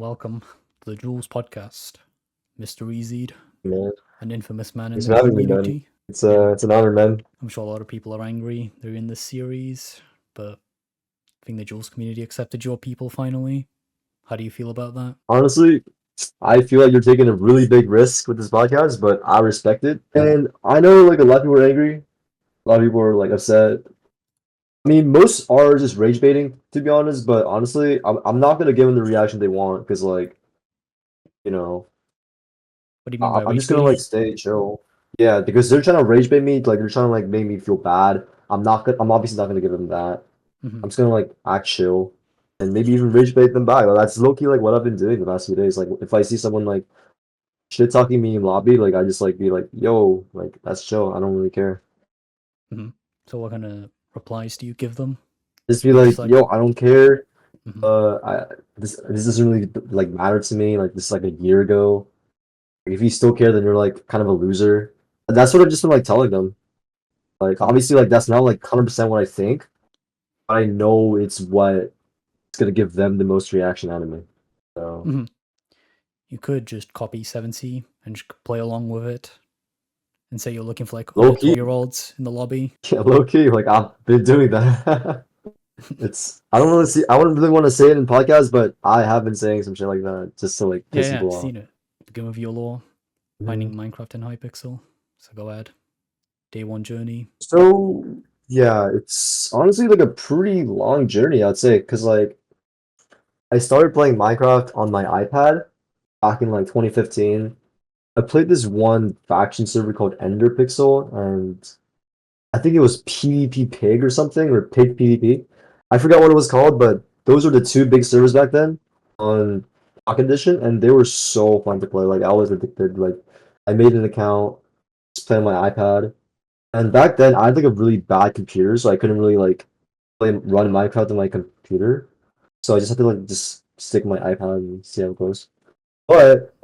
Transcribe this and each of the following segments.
welcome to the Duels podcast, Mr. Ezed, Man, an infamous man in thanks the for having me, man. community. It's Yeah, uh, it's an honor, man. I'm sure a lot of people are angry they're in this series, but I think the Duels community accepted your people finally. How do you feel about that? Honestly, I feel like you're taking a really big risk with this podcast, but I respect it. And I know like a lot of people are angry, a lot of people are like upset. I mean, most are just rage baiting, to be honest. But honestly, I'm not gonna give them the reaction they want because you know, What do you mean by I'm rage just gonna like baiting? stay chill. Yeah, because they're trying to rage bait me, like they're trying to like make me feel bad. I'm obviously not gonna give them that. Hmm. I'm just gonna like act chill and maybe even rage bait them back. Well, that's low key like what I've been doing the past few days. Like if I see someone like shit talking me in lobby, like I just like be like, yo, like that's chill. I don't really care. Hmm. So what kind of replies do you give them? Just be Are you just like, like, yo, I don't care. hmm I this doesn't really like matter to me. Like this is like a year ago. Like, if you still care, then you're like kind of a loser. And that's what I've just been like telling them. Like hmm obviously like that's not like 100% what I think, but I know it's what it's gonna give them the most reaction out of me. So hmm you could just copy 7C and just play along with it and say you're looking for like low other key, 12-year-olds in the lobby. yeah, low key, like I've been doing that. It's I don't really see I wouldn't really want to say it in podcasts, but I have been saying some shit like that just to like Yeah, piss yeah, I've people off. seen it. Begin with your lore. Mhm. Finding Minecraft in Hypixel. So go ahead. Day one journey. So yeah, it's honestly like a pretty long journey, I'd say, because like I started playing Minecraft on my iPad back in like 2015. I played this one faction server called Ender Pixel, and I think it was PvP Pig or something, or Pig PvP. I forgot what it was called, but those were the two big servers back then on Pocket Edition, and they were so fun to play. Like I was addicted. Like I made an account, just playing on my iPad, and back then I had like a really bad computer, so I couldn't really like run Minecraft on my computer. So I just had to like just stick my iPad and see how it goes. But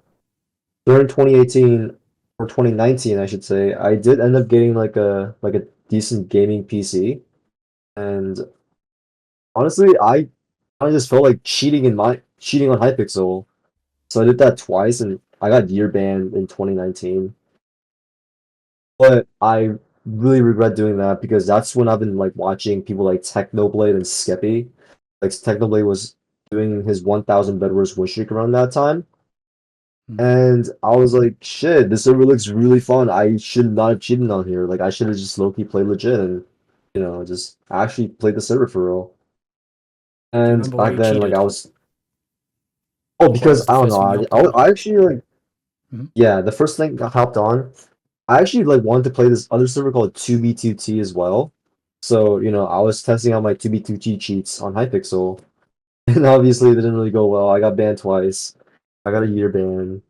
during 2018 or 2019, I should say, I did end up getting like a decent gaming PC. And honestly, I just felt like cheating on Hypixel. So I did that twice and I got year banned in 2019. But I really regret doing that because that's when I've been like watching people like Technoblade and Skeppy. Like Technoblade was doing his 1000 Bedwars win streak around that time. Mhm. And I was like, shit, this server looks really fun. I should not have cheated on here. Like I should have just low-key played legit and just actually played the server for real. Do you And remember why back you then, like cheated? I was oh, Like, what because was the I don't first know, thing you hopped on? I actually like Hmm. yeah, the first thing I hopped on, I actually like wanted to play this other server called 2B2T as well. So, I was testing out my 2B2T cheats on Hypixel, and obviously it didn't really go well. I got banned twice. I got a year ban.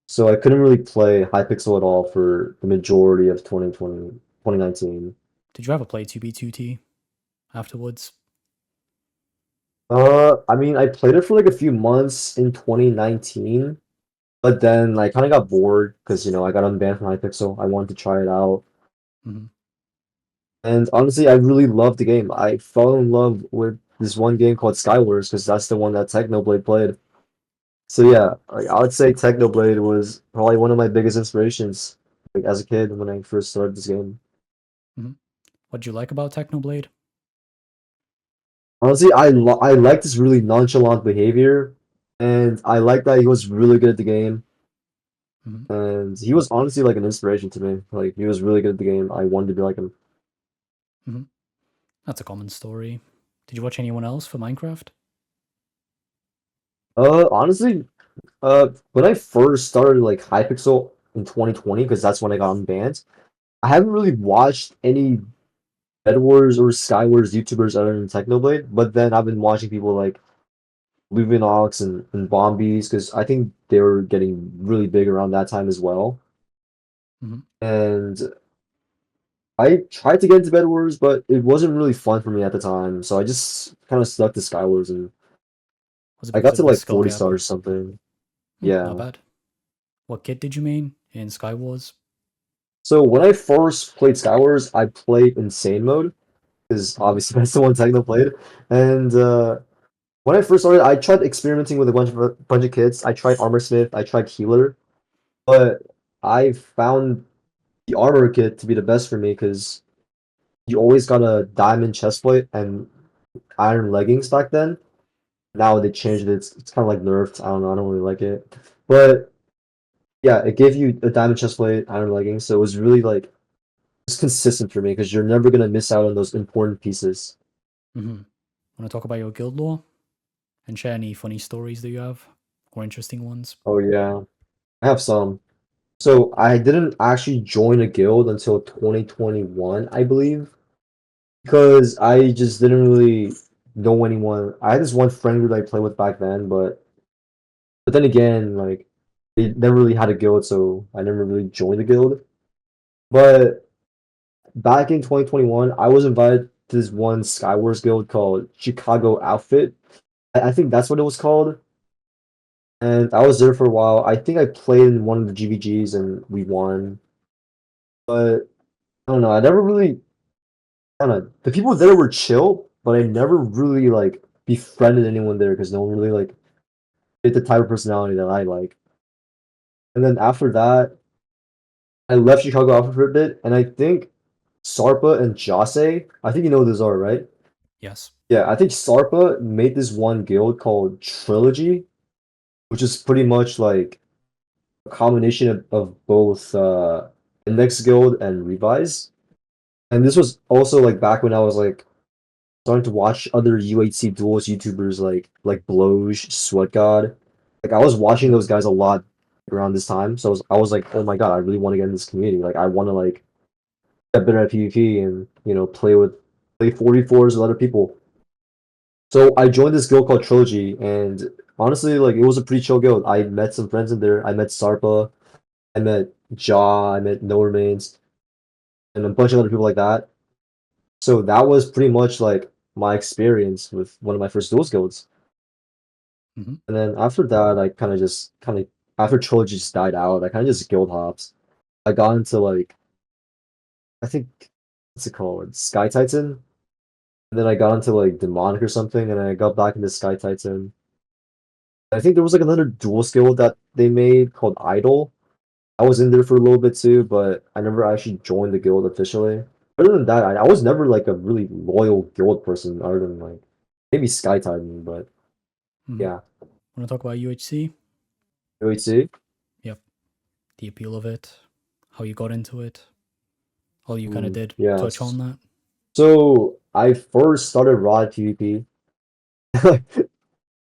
So I couldn't really play Hypixel at all for the majority of 2019. Did you ever play 2B2T afterwards? I mean, I played it for like a few months in 2019, but then I kind of got bored because, I got unbanned from Hypixel. I wanted to try it out. Hmm. And honestly, I really loved the game. I fell in love with this one game called Skywars because that's the one that Technoblade played. So yeah, like, I would say Technoblade was probably one of my biggest inspirations, like as a kid when I first started this game. Hmm. What did you like about Technoblade? Honestly, I like this really nonchalant behavior, and I like that he was really good at the game, Hmm. and he was honestly like an inspiration to me. Like he was really good at the game. I wanted to be like him. Hmm. That's a common story. Did you watch anyone else for Minecraft? Honestly, when I first started like Hypixel in 2020, because that's when I got unbanned, I haven't really watched any Bedwars or Skywars YouTubers other than Technoblade. But then I've been watching people like Luvinox and Bombies because I think they were getting really big around that time as well. Hmm. And I tried to get into Bed Wars, but it wasn't really fun for me at the time. So I just kind of stuck to Skywars, and Was it I because got of to the like skill 40 gap? stars or something. Not Yeah. bad. What kit did you main in Skywars? So when I first played Skywars, I played Insane mode because Hmm. obviously that's the one Techno played. And when I first started, I tried experimenting with a bunch of kids. I tried Armor Smith, I tried Healer, but I found the Armor kit to be the best for me because you always got a diamond chestplate and iron leggings back then. Now they changed it. It's kind of like nerfed. I don't know. I don't really like it. But yeah, it gave you a diamond chestplate, iron leggings, so it was really like it's consistent for me because you're never gonna miss out on those important pieces. Mm-hmm. Want to talk about your guild lore and share any funny stories that you have or interesting ones? Oh yeah, I have some. So I didn't actually join a guild until 2021, I believe, because I just didn't really know anyone. I had this one friend group I played with back then, but then again, like they never really had a guild, so I never really joined the guild. But back in 2021, I was invited to this one Skywars guild called Chicago Outfit. I think that's what it was called. And I was there for a while. I think I played in one of the GVGs and we won. But I don't know. I never really, I don't know. The people there were chill, but I never really like befriended anyone there because no one really like fit the type of personality that I like. And then after that, I left Chicago Alpha for a bit, and I think Sarpa and Jase, I think you know who those are, right? Yes. Yeah, I think Sarpa made this one guild called Trilogy, which is pretty much like a combination of both Index Guild and Revise. And this was also like back when I was like starting to watch other UHC duels YouTubers like Bloge, Sweat God. Like I was watching those guys a lot around this time. So I was like, oh my God, I really want to get in this community. Like I want to like get better at PvP and play 44s with other people. So I joined this guild called Trilogy, and honestly, like it was a pretty chill guild. I met some friends in there. I met Sarpa, I met Jaw, I met No Remains, and a bunch of other people like that. So that was pretty much like my experience with one of my first duels guilds. Mm-hmm. And then after that, I kind of after Trilogy just died out, I kind of just guild hops. I got into like I think what's it called, Sky Titan, and then I got into like Demonic or something, and I got back into Sky Titan. I think there was like another dual skill that they made called Idol. I was in there for a little bit too, but I never actually joined the guild officially. Other than that, I was never like a really loyal guild person, other than like maybe Sky Titan, but Mm-hmm. yeah. Want to talk about UHC? UHC? Yep. The appeal of it, how you got into it, all you kind of did touch on Yes. that. So I first started raw PvP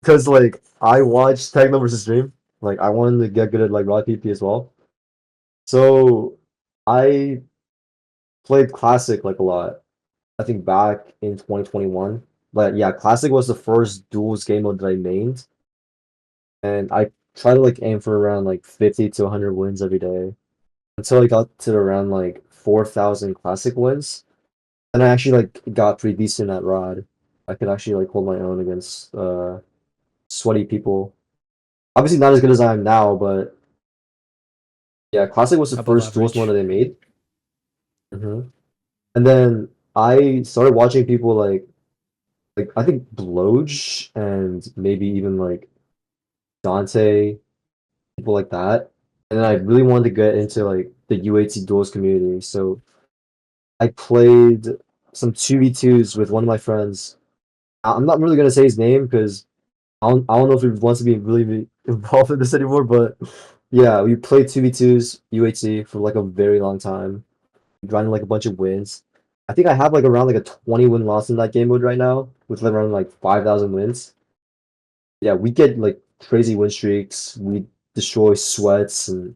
because like I watched Techno versus Stream. Like I wanted to get good at like raw PvP as well. So I played Classic like a lot. I think back in 2021. But yeah, Classic was the first duels game mode that I mained, and I try to like aim for around like 50 to 100 wins every day until I got to around like 4,000 Classic wins. And I actually like got pretty decent at Rod. I could actually like hold my own against sweaty people. Obviously not as good as I am now, but yeah, Classic was the Above first duels mode average. that they made. And then I started watching people like I think Bloge and maybe even like Dante, people like that. And then I really wanted to get into like the UHC duels community. So I played some 2v2s with one of my friends. I'm not really gonna say his name because I don't know if he wants to be really involved in this anymore, but yeah, we played 2v2s UHC for like a very long time, grinding like a bunch of wins. I think I have like around like a 20 win loss in that game mode right now, with like around like 5,000 wins. Yeah, we get like crazy win streaks. We destroy sweats and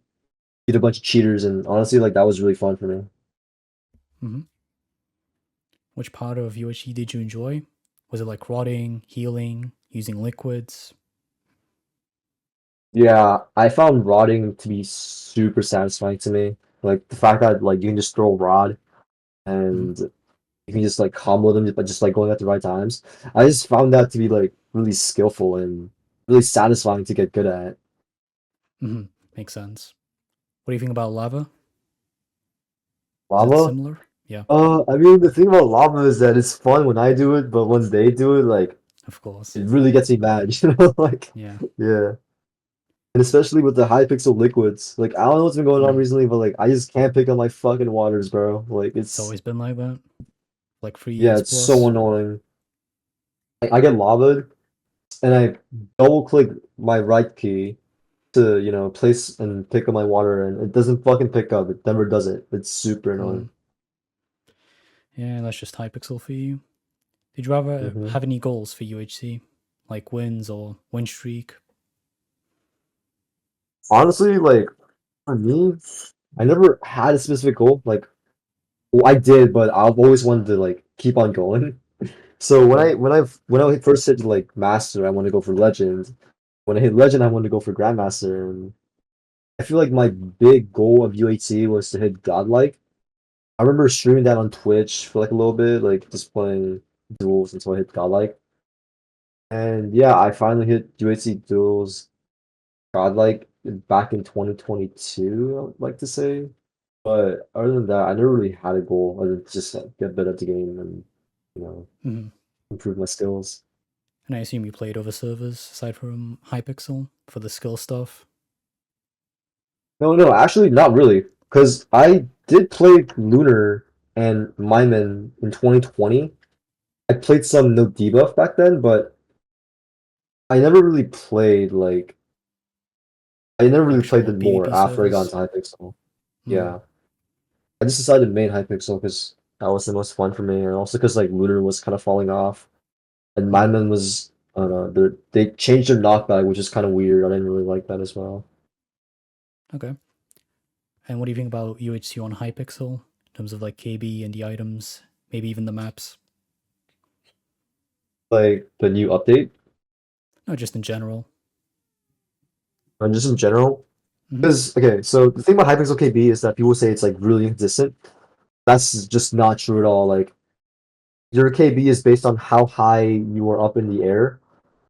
beat a bunch of cheaters, and honestly, like that was really fun for me. Mm-hmm. Which part of UHC did you enjoy? Was it like rotting, healing, using liquids? Yeah, I found rotting to be super satisfying to me. Like the fact that like you can just throw a rod Mm-hmm. and you can just like combo them but just like going at the right times. I just found that to be like really skillful and really satisfying to get good at. Mm-hmm. Makes sense. What do you think about lava? Is it Lava? similar? Yeah. I mean the thing about lava is that it's fun when I do it, but when they do it, like Of course. It really gets me mad, like Yeah. yeah. And especially with the high pixel liquids. Like I don't know what's been going on Mm. recently, but like I just can't pick up my fucking waters, bro. Like It's it's always been like that. Like three yeah, years it's so plus. annoying. I get lavaed and I double click my right key to, place and pick up my water and it doesn't fucking pick up. It never does it. It's super Mm. annoying. Yeah, that's just Hypixel for you. Did you ever hmm have any goals for UHC? Like wins or win streak? Honestly, like for me, I never had a specific goal. Like, well, I did, but I've always wanted to like keep on going. So when Mm. I first hit like master, I want to go for legend. When I hit legend, I wanted to go for grandmaster. And I feel like my big goal of UHC was to hit godlike. I remember streaming that on Twitch for like a little bit, like just playing duels until I hit godlike. And yeah, I finally hit UHC duels godlike back in 2022, I would like to say. But other than that, I never really had a goal other than just like, get better at the game and you know Mm. improve my skills. And I assume you played other servers aside from Hypixel for the skill stuff. No, no, actually, not really, because I did play Lunar and Myman in 2020. I played some no debuff back then, but I never really played like I never really played Actual them more PvP after I got servers. into Hypixel. Mm. Yeah, I just decided to main Hypixel because that was the most fun for me, and also because like Lunar was kind of falling off, and Mm. Myman was I don't know they changed their knockback, which is kind of weird. I didn't really like that as well. Okay. And what do you think about UHC on Hypixel in terms of like KB and the items, maybe even the maps? Like the new update, No, just in general. and just in general. Hmm. Because okay, so the thing about Hypixel KB is that people say it's like really inconsistent. That's just not true at all. Like your KB is based on how high you are up in the air,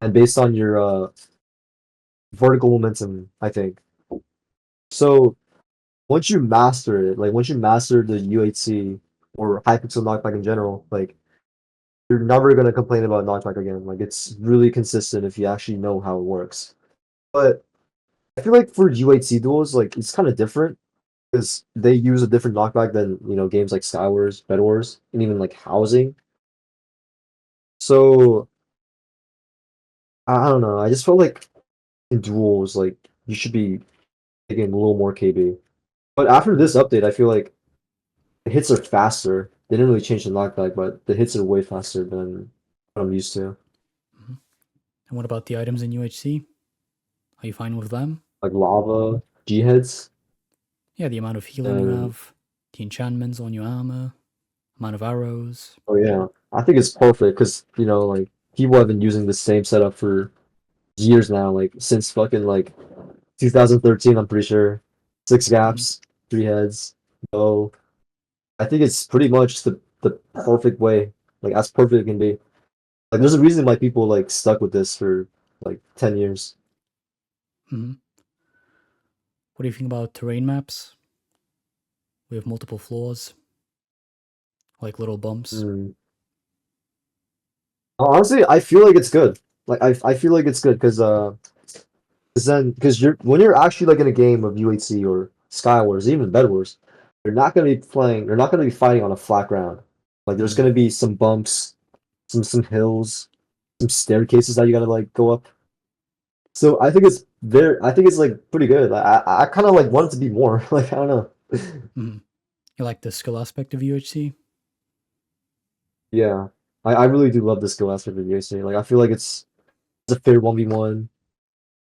and based on your vertical momentum, I think. So once you master it, like once you master the UHC or Hypixel knockback in general, like you're never gonna complain about knockback again. Like it's really consistent if you actually know how it works. But I feel like for UHC duels, like it's kind of different because they use a different knockback than games like Skywars, Bedwars, and even like Housing. So I don't know. I just felt like in duels, like you should be taking a little more KB. But after this update, I feel like the hits are faster. They didn't really change the knockback, but the hits are way faster than what I'm used to. Hmm. And what about the items in UHC? Are you fine with them? Like lava, G heads, Yeah, the amount of healing you and have, the enchantments on your armor, amount of arrows. oh yeah, I think it's perfect because like people have been using the same setup for years now, like since fucking like 2013. I'm pretty sure. Six Hmm. gaps, three heads, bow. I think it's pretty much the perfect way, like as perfect it can be. Like there's a reason why people like stuck with this for like 10 years. Hmm. What do you think about terrain maps with multiple floors, like little bumps? Mm. Honestly, I feel like it's good. Like I feel like it's good because you're when you're actually like in a game of UHC or Skywars, even Bedwars, you're not gonna be fighting on a flat ground. Like there's Hmm. gonna be some bumps, some hills, some staircases that you gotta like go up. So I think it's like pretty good. Like, I kind of like want it to be more. Like I don't know. Hmm. You like the skill aspect of UHC? Yeah, I really do love the skill aspect of UHC. Like I feel like it's a fair 1v1.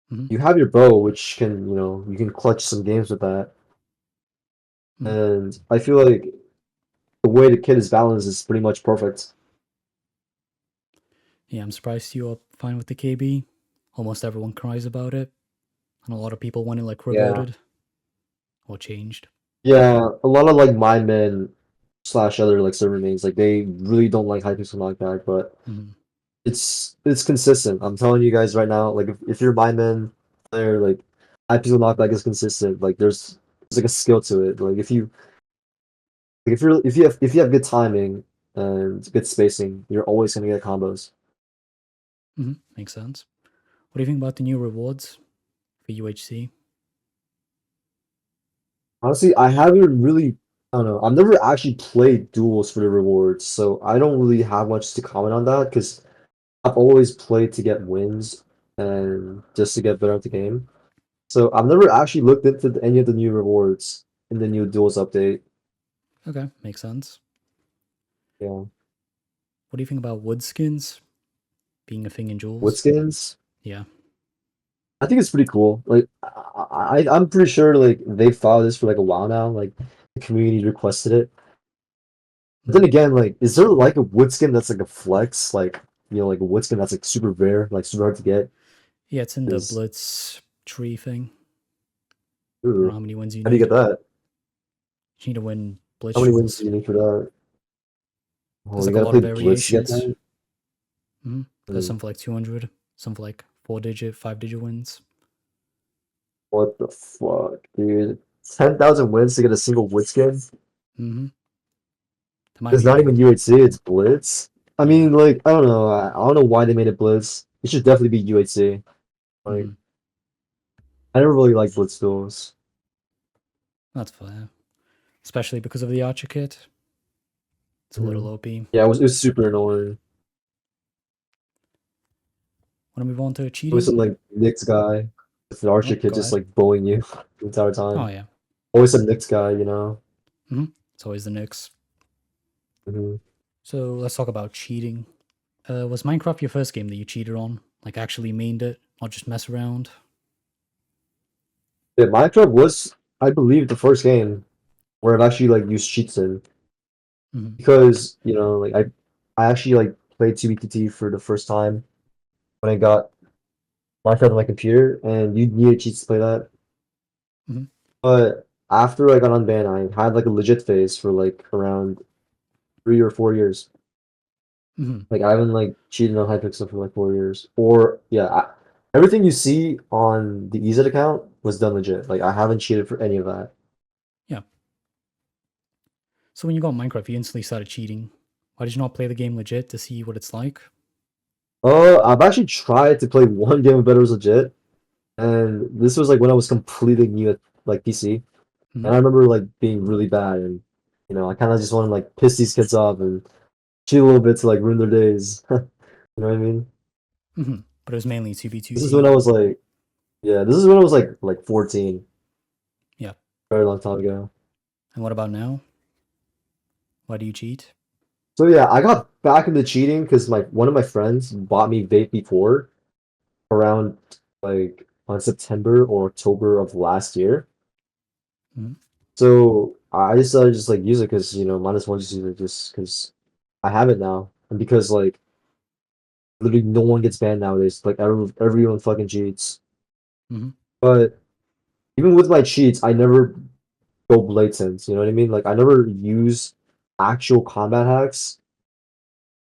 Hmm. You have your bow, which can you can clutch some games with that. Hmm. And I feel like the way the kit is balanced is pretty much perfect. Yeah, I'm surprised you are fine with the KB. Almost everyone cries about it, and a lot of people want it like Yeah. reverted or changed. Yeah, a lot of like my men slash other like server mains, like they really don't like Hypixel knockback, but Hmm. it's consistent. I'm telling you guys right now, like if you're my men player, like Hypixel knockback is consistent. Like there's like a skill to it. Like if you have good timing and good spacing, you're always gonna get combos. Makes sense. What do you think about the new rewards for UHC? Honestly, I haven't really, I don't know. I've never actually played duels for the rewards, so I don't really have much to comment on that because I've always played to get wins and just to get better at the game. So I've never actually looked into any of the new rewards in the new duels update. Okay, makes sense. Yeah. What do you think about wood skins being a thing in Wood Duels? skins? Yeah. I think it's pretty cool. Like I'm pretty sure like they filed this for like a while now. Like the community requested it. But then Mhm. again, like, is there like a wood skin that's like a flex? Like, like a wood skin that's like super rare, like super hard to get? Yeah, it's in the Is Blitz tree thing. I don't know ooh, how many wins you how do you need. get that? You need to win How Blitz many wins Duels. do you need for that? Oh, There's you like a gotta lot of play Blitz to get variations. that? There's Hmm. some for like 200, some for like 4 digit, 5 digit wins. What the fuck, dude? 10,000 wins to get a single wood skin? hmm That might It's be a not big even deal. UHC, it's Blitz. I Yeah. mean, like, I don't know. I don't know why they made it Blitz. It should definitely be UHC. Like, hmm I never really liked Blitz duels. That's fair. Especially because of the Archer kit. It's a Hmm. little OP. Yeah, it was super annoying. Want to move on to It was cheating? some like Knicks guy with an Archer Oh, kid go just ahead. like bullying you the entire Oh, time. yeah. Always some Knicks guy. It's always the Knicks. Hmm. So let's talk about cheating. Was Minecraft your first game that you cheated on? Like actually mained it, not just mess around? Yeah, Minecraft was, I believe, the first game where I've actually like used cheats in hmm because like I actually like played 2BTT for the first time when I got Minecraft on my computer, and you needed cheats to play that. hmm But after I got unbanned, I had like a legit phase for like around 3 or 4 years. hmm Like I haven't like cheated on Hypixel for like 4 years. Or yeah, everything you see on the Ezed account was done legit. Like I haven't cheated for any of that. Yeah. So when you got Minecraft, you instantly started cheating. Why did you not play the game legit to see what it's like? I've actually tried to play one game of Bedwars legit, and this was like when I was completely new at like PC, hmm and I remember like being really bad, and I kind of just want to like piss these kids off and cheat a little bit to like ruin their days. You know what I mean? But it was mainly This is when 2v2t. I was like, yeah, this is when I was like 14, Yeah. very long time ago. And what about now? Why do you cheat? So yeah, I got back into cheating because my one of my friends bought me vape before around like on September or October of last year. hmm So I decided to just like use it because might as well just use it just because I have it now and because like literally no one gets banned nowadays. Like everyone fucking cheats. hmm But even with my cheats, I never go blatant. You know what I mean? Like I never use actual combat hacks.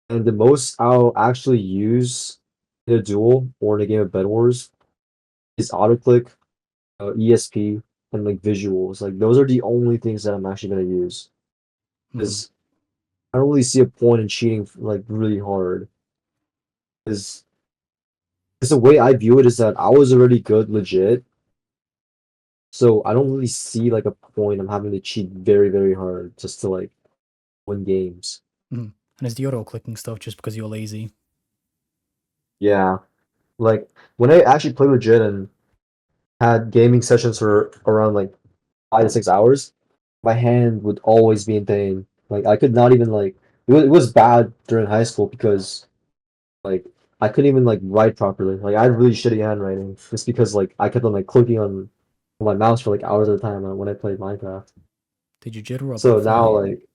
And the most I'll actually use in a duel or in a game of Bedwars is autoclick, ESP, and like visuals. Like those are the only things that I'm actually gonna use. hmm Because I don't really see a point in cheating like really hard. Because the way I view it is that I was already good legit, so I don't really see like a point I'm having to cheat very, very hard just to like win games. And is the auto clicking stuff just because you're lazy? Yeah. Like when I actually play legit and had gaming sessions for around like 5 to 6 hours, my hand would always be in pain. Like I could not even like it was bad during high school because like I couldn't even like write properly. Like I had really shitty handwriting just because like I kept on like clicking on my mouse for like hours at a time when I played Minecraft. Did you jitter or So now butterfly? like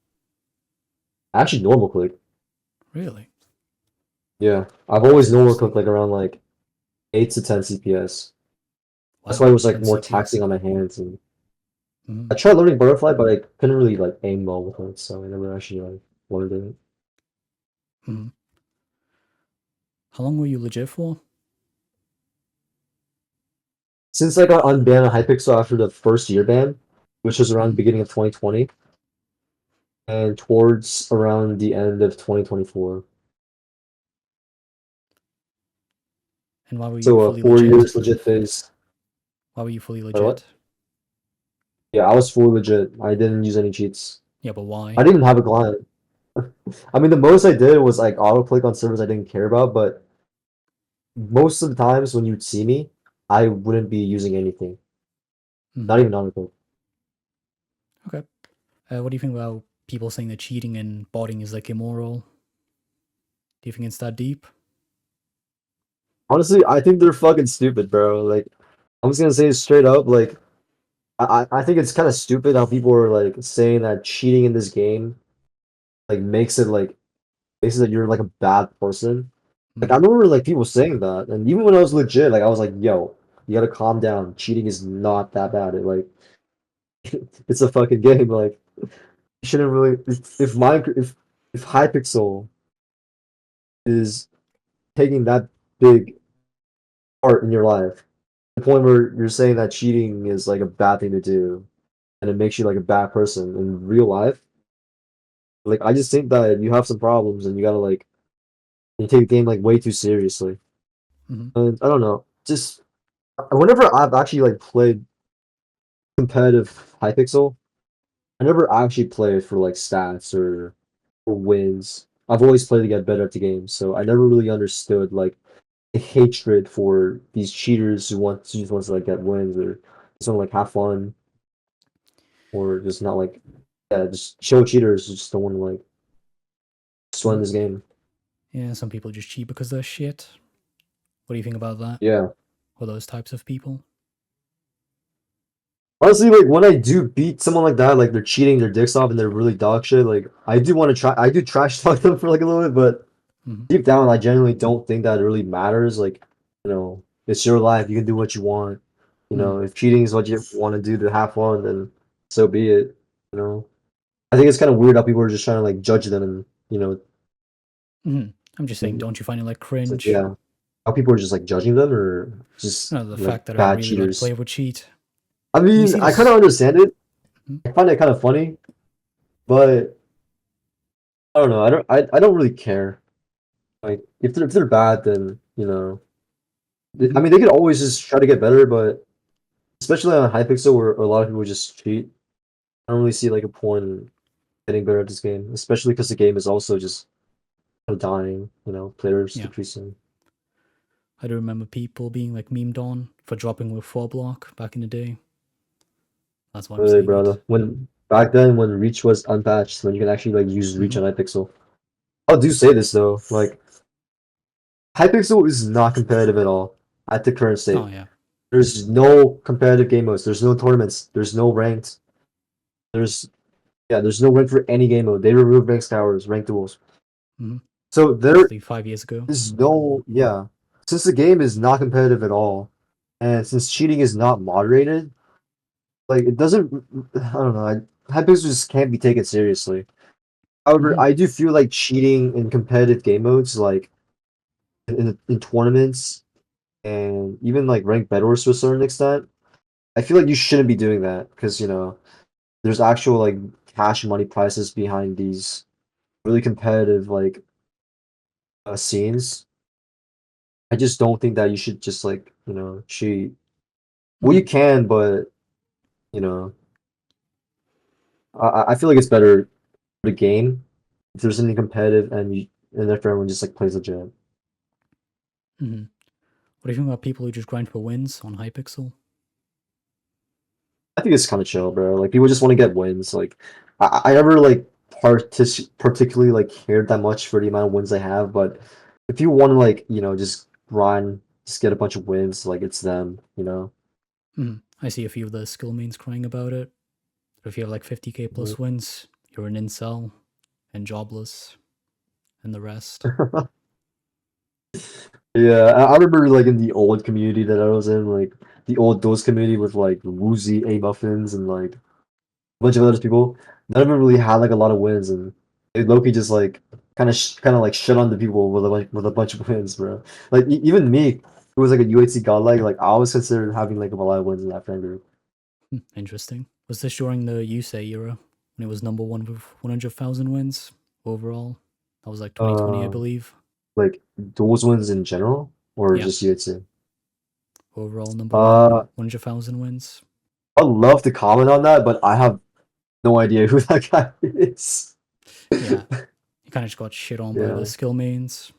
actually normal click. Really? Yeah, I've always normal clicked Interesting. like around like 8 to 10 CPS. That's why Wow, it was like 10 more CPS. taxing on my hands and I Mm-hmm. tried learning butterfly, but I couldn't really like aim well with it, so I never actually like learned it. Mm-hmm. How long were you legit for? Since I got unbanned on Hypixel after the first year ban, which was around the Mm-hmm. beginning of 2020, and towards around the end of 2024. And why were you So fully 4 years legit? legit phase. Why were you fully Or what? legit? Yeah, I was fully legit. I didn't use any cheats. Yeah, but I why? didn't even have a client. I mean, the most I did was like auto-click on servers I didn't care about, but most of the times when you'd see me, I wouldn't be using anything. Hmm. Not even auto-click. Okay. What do you think about people saying that cheating and botting is like immoral? Do you think it's that deep? Honestly, I think they're fucking stupid, bro. Like, I'm just gonna say it straight up, like, I think it's kind of stupid how people are like saying that cheating in this game like makes it that you're like a bad person. Like I Hmm. remember like people saying that, and even when I was legit, like I was like, "Yo, you gotta calm down. Cheating is not that bad. It like it's a fucking game. Like you shouldn't really if Hypixel is taking that big part in your life, the point where you're saying that cheating is like a bad thing to do, and it makes you like a bad person in real life. Like I just think that you have some problems, and you gotta like you take the game like way too seriously. Hmm. And I don't know, just whenever I've actually like played competitive Hypixel, I never actually played for like stats or wins. I've always played to get better at the game, so I never really understood like the hatred for these cheaters who just wants to like get wins or just want to like have fun or just not like yeah, just show cheaters who just don't want to like just win Hmm. this game. Yeah, some people just cheat because they're shit. What do you think about that? Yeah. Or those types of people? Honestly, like when I do beat someone like that, like they're cheating their dicks off and they're really dog shit, like I do trash talk them for like a little bit, but Hmm. deep down, I genuinely don't think that it really matters. Like, it's your life. You can do what you want. Hmm. If cheating is what you want to do to have fun, then so be it. You know, I think it's kind of weird how people are just trying to like judge them and Hmm. I'm just saying, and don't you find it like it's like cringe? yeah, how people are just like judging them or just The like fact that a bad really good cheaters. player would cheat. I You mean, see I kind this. of understand it. Hmm. I find it kind of funny, but I don't know. I don't really care. Like if they're bad, then I Hmm. mean they could always just try to get better, but especially on Hypixel where a lot of people just cheat. I don't really see like a point in getting better at this game, especially because the game is also just dying, players Yeah. decreasing. I do remember people being like memed on for dropping with 4 block back in the day. That's why I'm Really, saying bro. it. When back then when Reach was unpatched, when you can actually like use Reach Hmm. on Hypixel. I do say this though, like Hypixel is not competitive at all at the current Oh, state. yeah. There's no competitive game modes. There's no tournaments. There's no ranked. There's there's no rank for any game mode. They removed ranked scouts, ranked duels. Hmm. So there Roughly 5 years ago. is no since the game is not competitive at all, and since cheating is not moderated, like it doesn't. I don't know. Hypixel just can't be taken seriously. However, Hmm. I do feel like cheating in competitive game modes, like in tournaments and even like ranked Bedwars to a certain extent, I feel like you shouldn't be doing that because there's actual like cash money prices behind these really competitive like scenes. I just don't think that you should just like cheat. Well, you Hmm. can, but you know, I feel like it's better for the game if there's something competitive and if everyone just like plays legit. Hmm. What do you think about people who just grind for wins on Hypixel? I think it's kind of chill, bro. Like people just want to get wins. Like I never like particularly like cared that much for the amount of wins they have, but if you want to like just grind, just get a bunch of wins, like it's them. Hmm. I see a few of the skill mains crying about it. If you have like 50k Mhm. plus wins, you're an incel and jobless and the rest. Yeah, I remember like in the old community that I was in, like the old Duels community with like Woozy, A Muffins, and like a bunch of other people. None of them really had like a lot of wins, and Loki just like kind of like shit on the people with a bunch of wins, bro. Like even me, who was like a UHC godlike, like I was considered having like a lot of wins in that friend group. Interesting. Was this during the USAY era when it was number one with 100,000 wins overall? That was like 2020, I Uh, believe. like Duels wins in general. or Yeah. just UHC? Overall number one, Uh, 100,000 wins. I'd love to comment on that, but I have no idea who that guy is. Yeah. He kind of just got shit on by the Yeah. skill mains.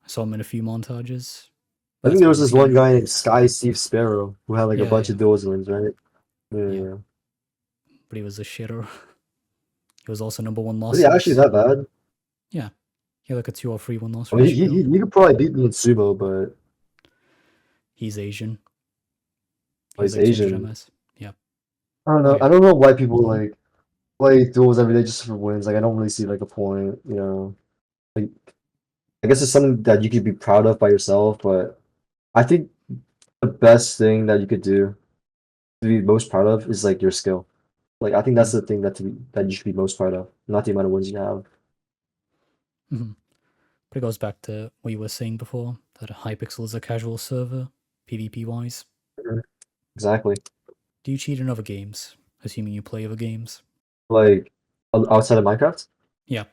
I saw him in a few montages. I But think that's there was because this he. one guy named Sky Steve Sparrow who had like a Yeah, bunch yeah, of duels wins, right? Yeah, yeah. yeah. But he was a shitter. He was also number one Was he actually losses. that bad? Yeah. He had like a 2 or 3 win loss I mean, ratio. he could probably beat me in sumo, but He's Asian. He well, has he's like 200 Asian. MS. Yeah. I don't Oh, know. yeah. I don't know why people like play duels every day just for wins. Like, I don't really see like a point, you know. Like, I guess it's something that you could be proud of by yourself, but I think the best thing that you could do to be most proud of is like your skill. Like, I think that's Mm-hmm. the thing that you should be most proud of, not the amount of wins you have. Mm-hmm. But it goes back to what you were saying before that Hypixel is a casual server, PvP wise. Mhm. Exactly. Do you cheat in other games? Assuming you play other games. Like outside of Minecraft. Yeah.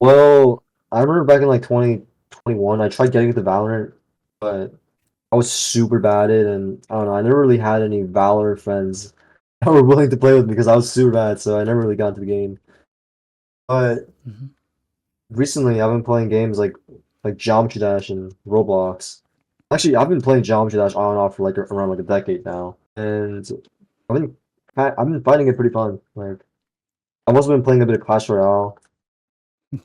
Well, I remember back in like 2021, I tried getting into Valorant, but I was super bad at it, and I don't know. I never really had any Valorant friends that were willing to play with me because I was super bad, so I never really got into the game. But Mm-hmm. recently, I've been playing games like Geometry Dash and Roblox. Actually, I've been playing Geometry Dash on and off for like around like a decade now, and I've been I've been finding it pretty fun. Like I've also been playing a bit of Clash Royale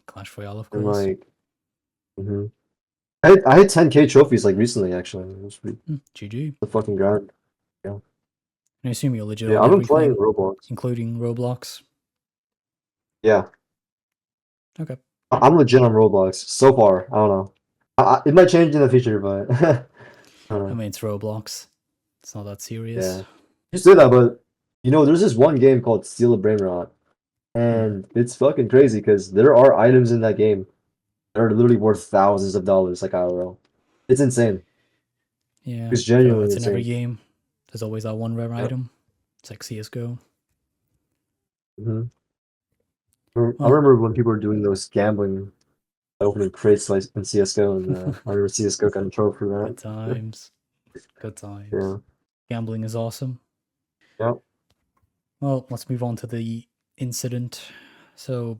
Clash Royale, of and course. like mhm. I hit 10K trophies like recently actually. It was pretty, GG. the fucking grind. Yeah, I assume you're legit yeah. on I've been playing everything, Roblox. including Roblox. Yeah, Okay. I'm legit on Roblox so far. I don't know. It might change in the future, but I don't I know. mean, it's Roblox. It's not that serious. Yeah, you say that, but you know, there's this one game called Steal a Brain Rot, Mm-hmm. and it's fucking crazy because there are items in that game that are literally worth thousands of dollars, like IRL. It's insane. Yeah. It's I feel like genuinely that's in every insane. game. There's always that one rare Yep. item. It's like CSGO. hmm I Well, remember when people were doing those gambling, opening crates like in CS:GO, and I remember CS:GO got in trouble for good that. times. Good times. Yeah. Gambling is awesome. Yep. Well, let's move on to the incident. So,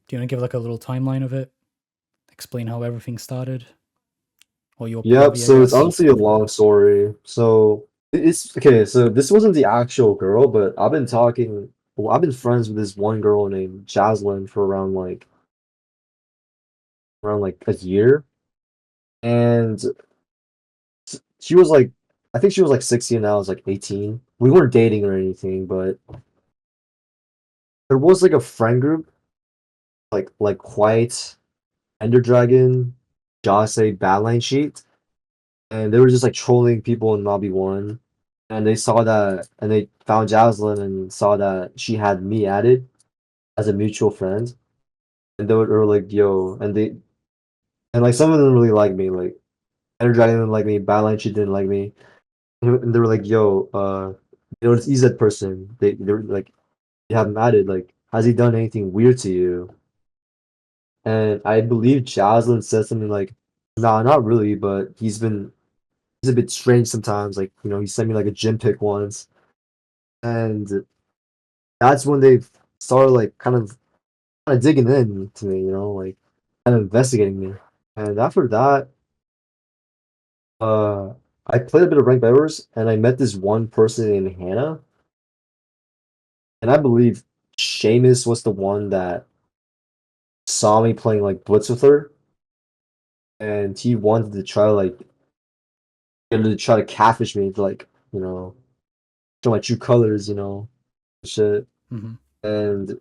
do you want to give like a little timeline of it? Explain how everything started? Or your Yep. POV, I So it's guess? honestly a long story. So it's okay. So this wasn't the actual girl, but I've been talking. Well, I've been friends with this one girl named Jaslyn for around like a year, and she was like, I think she was like 16 and I was like 18. We weren't dating or anything, but there was like a friend group, like White, Ender Dragon, Jase, Badline Sheet, and they were just like trolling people in lobby one. And they saw that, and they found Jaslyn and saw that she had me added as a mutual friend, and they were like, "Yo," and like some of them really liked me, like Ender Dragon didn't like me, Badline Sheet didn't like me, and they were like, "Yo, you know this EZ person, they were like, you have him added, like, has he done anything weird to you?" And I believe Jaslyn said something like, "Nah, not really, but he's a bit strange sometimes. Like, you know, he sent me like a gym pic once." And that's when they started like kind of digging in to me, you know, like kind of investigating me. And after that, uh, I played a bit of ranked Bedwars, and I met this one person named Hannah, and I believe Seamus was the one that saw me playing like Blitz with her, and he wanted to try to catfish me to like show my true colors, shit. Mm-hmm. And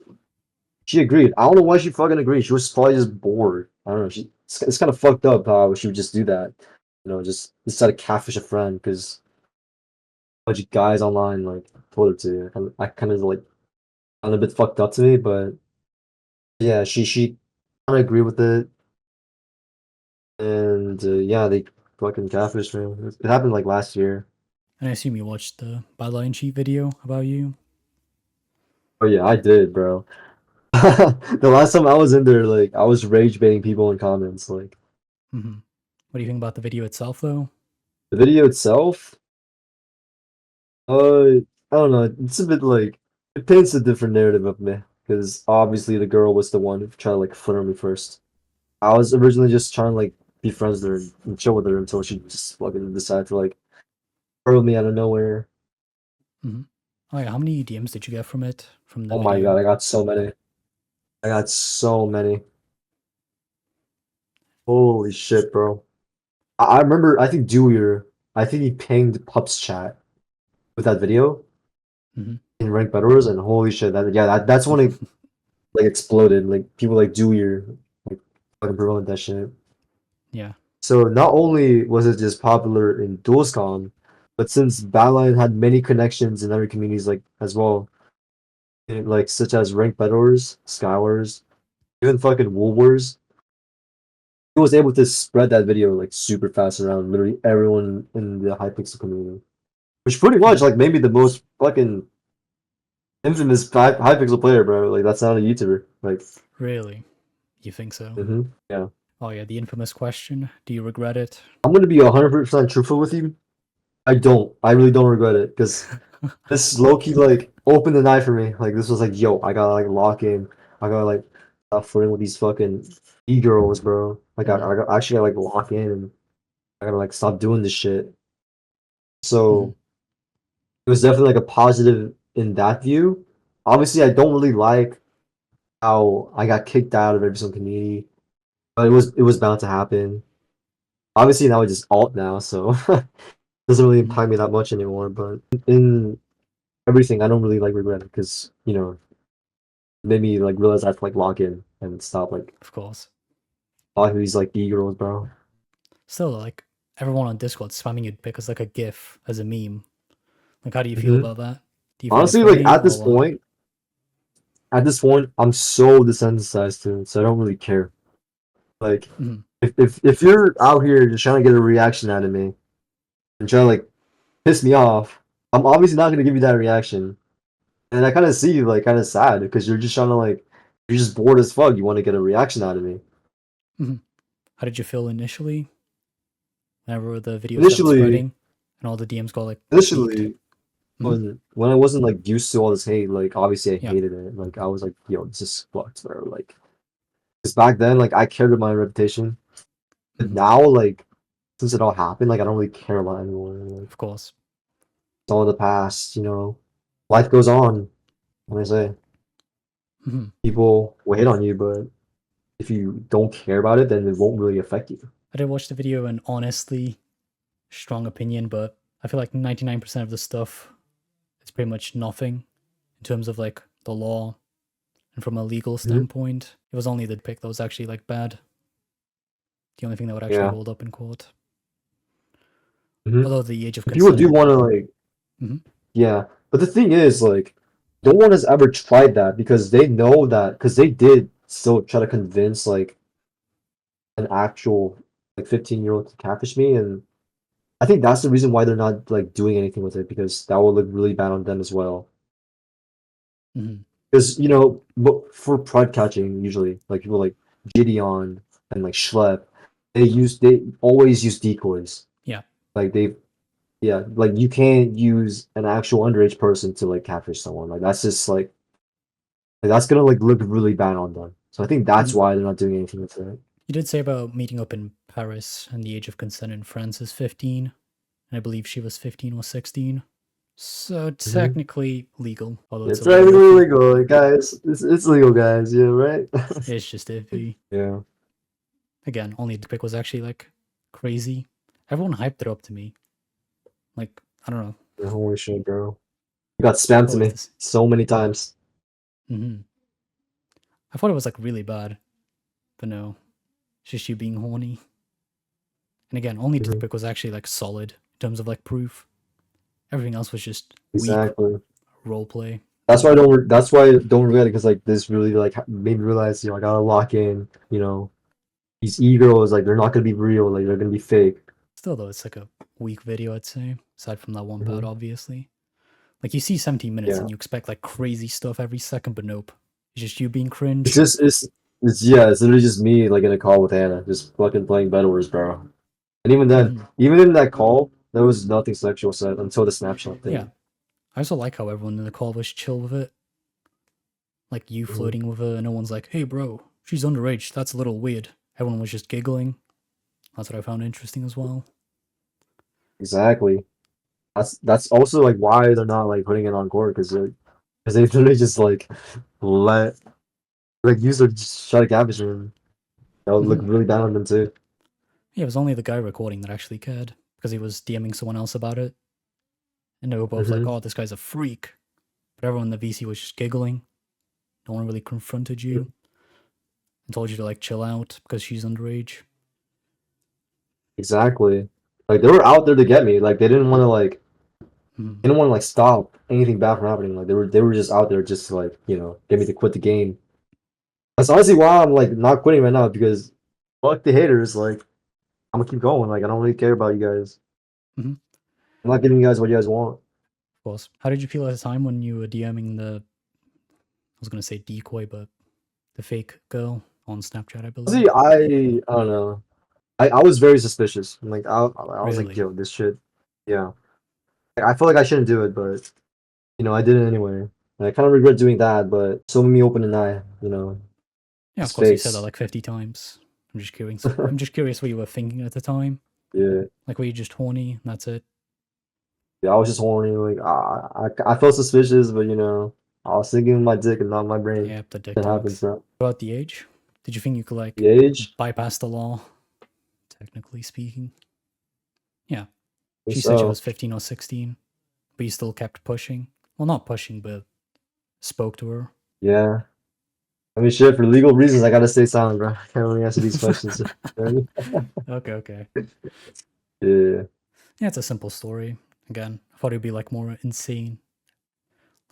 she agreed. I don't know why she fucking agreed. She was probably just bored. I don't know. It's kind of fucked up how she would just do that. Just decide to catfish a friend because a bunch of guys online like told her to. I kind of like found it a bit fucked up to me, but yeah, she kind of agreed with it, and yeah, they fucking catfished me. It happened like last year. And I assume you watched the Byline Sheet video about you? Oh yeah, I did, bro. The last time I was in there, like I was rage baiting people in comments, like Mm-hmm. What do you think about the video itself, though? The video itself, I don't know. It's a bit like it paints a different narrative of me because obviously the girl was the one who tried to like flirt on me first. I was originally just trying to like be friends with her and chill with her until she just fucking decided to like hurl me out of nowhere. Hmm. Oh yeah, how many DMs did you get from it from the Oh my video? god, I got so many. I got so many. Holy shit, bro. I remember. I think Dewey. I think he pinged Pup's chat with that video Hmm. in ranked Bedwars, and holy shit, that's when it like exploded. Like people like Dewey like fucking promoting that shit. Yeah. So not only was it just popular in Duelscon, but since Badline had many connections in other communities like as well, like such as ranked Bedwars, Skywars, even fucking Wool Wars, he was able to spread that video like super fast around literally everyone in the Hypixel community. Which pretty much Hmm. like maybe the most fucking infamous Hypixel player, bro. Like that's not a YouTuber. Like, Really? You think so? yeah. Oh yeah, the infamous question. Do you regret it? I'm gonna be 100% truthful with you. I don't. I really don't regret it because this low key like opened the night for me. Like this was like, yo, I gotta like lock in. I gotta like stop flirting with these fucking e girls, bro. Like Hmm. I actually gotta like lock in and I gotta like stop doing this shit. Hmm. So it was definitely like a positive in that view. Obviously, I don't really like how I got kicked out of every single community, but it was bound to happen. Obviously, now I just alt now, so it doesn't really Hmm. impact me that much anymore. But in everything, I don't really like regret it because it made me like realize I have to like log in and stop like Of course. talking these like e-girls, bro. Still, like everyone on Discord spamming your pick as like a GIF as a meme. Like, how do you feel Hmm about that? Do you find it Honestly, like funny or what? at this point, I'm so desensitized to it, so I don't really care. Like, Hmm. if you're out here just trying to get a reaction out of me and trying to like piss me off, I'm obviously not gonna give you that reaction. And I kind of see you like kind of sad because you're just trying to like you're just bored as fuck. You want to get a reaction out of me. Hmm. How did you feel initially whenever the video started Initially, spreading and all the DMs got like leaked? initially Hmm. when I wasn't like used to all this hate, like obviously I Yeah. hated it. Like I was like, yo, this is fucked, bro. Like, because back then, like I cared about my reputation, but Hmm. now, like since it all happened, like I don't really care about anyone. Like Of course. it's all in the past. Life goes on. When I say Hmm. people will hate on you, but if you don't care about it, then it won't really affect you. I did watch the video and honestly, strong opinion, but I feel like 99% of the stuff is pretty much nothing in terms of like the law and from a legal Hmm standpoint. It was only the pick that was actually like bad. The only thing that would actually Yeah. hold up in court. hmm Although the age of People do consent. want to like, Mhm. yeah, but the thing is, like, no one has ever tried that because they know that because they did still try to convince like an actual like 15-year-old to catfish me, and I think that's the reason why they're not like doing anything with it because that will look really bad on them as well. Mhm. Because but for pride catching, usually like people like Gideon and like Schlep, they always use decoys. Yeah. Like they Yeah, like you can't use an actual underage person to like catfish someone. Like that's just like that's gonna like look really bad on them. So I think that's Mhm. why they're not doing anything with it. You did say about meeting up in Paris and the age of consent in France is 15. And I believe she was 15 or 16. So Hmm technically legal, although it's It's a little technically iffy. legal, like, guys. It's legal, guys. Yeah, right. It's just iffy. Yeah. Again, only the pick was actually like crazy. Everyone hyped it up to me. Like, I don't know. Yeah, holy shit, bro. You got spammed What to was me this? so many times. Hmm. I thought it was like really bad, but no. It's just you being horny. And again, only the Hmm pick was actually like solid in terms of like proof. Everything else was just weak Exactly. roleplay. That's why I don't regret it because like this really like made me realize I gotta lock in. These e-girls like they're not gonna be real. Like they're gonna be fake. Still though, it's like a weak video, I'd say. Aside from that one part, Hmm obviously. Like you see 17 minutes Yeah. and you expect like crazy stuff every second, but nope. It's just you being It's cringe. just it's yeah, it's literally just me like in a call with Anna, just fucking playing Bedwars, bro. And even then, Hmm. even in that call, there was nothing sexual said until the snapshot Yeah, thing. I also like how everyone in the call was chill with it. Like you Mhm. flirting with her, and no one's like, "Hey, bro, she's underage. That's a little weird." Everyone was just giggling. That's what I found interesting as well. Exactly. That's also like why they're not like putting it on court because they literally just like let like use their shot at cabbage and that would look Hmm. really bad on them too. Yeah, it was only the guy recording that actually cared because he was DMing someone else about it, and they were both like, Hmm. "Oh, this guy's a freak." But everyone in the VC was just giggling. No one really confronted you and told you to like chill out because she's underage. Exactly. Like they were out there to get me. Like Hmm. they didn't want to like stop anything bad from happening. Like they were just out there just to like, get me to quit the game. That's honestly why I'm like not quitting right now because fuck the haters. Like I'm gonna keep going. Like I don't really care about you guys. Hmm. I'm not giving you guys what you guys want. Of course. How did you feel at the time when you were DMing I was gonna say decoy, but the fake girl on Snapchat, I See, believe. I don't know. I was very suspicious. Like I was like, Really? yo, this shit. Yeah. I feel like I shouldn't do it, but I did it anyway. And I kind of regret doing that, but so made me open an eye. Yeah, of His course you said that face. like 50 times. I'm just curious. I'm just curious what you were thinking at the time. Yeah. Like, were you just horny and that's it? Yeah, I was just horny. Like I felt suspicious, but I was thinking with my dick and not my brain. Yeah, the dick That happens, talks. bro. About the age? Did you think you could like The age? bypass the law, technically speaking? Yeah. I think She said she was so. 15 or 16, but you still kept pushing. Well, not pushing, but spoke to her. Yeah. I mean, shit. For legal reasons, I gotta stay silent, bro. I can't really answer these questions. Okay, okay. Yeah. Yeah, it's a simple story. Again, I thought it'd be like more insane.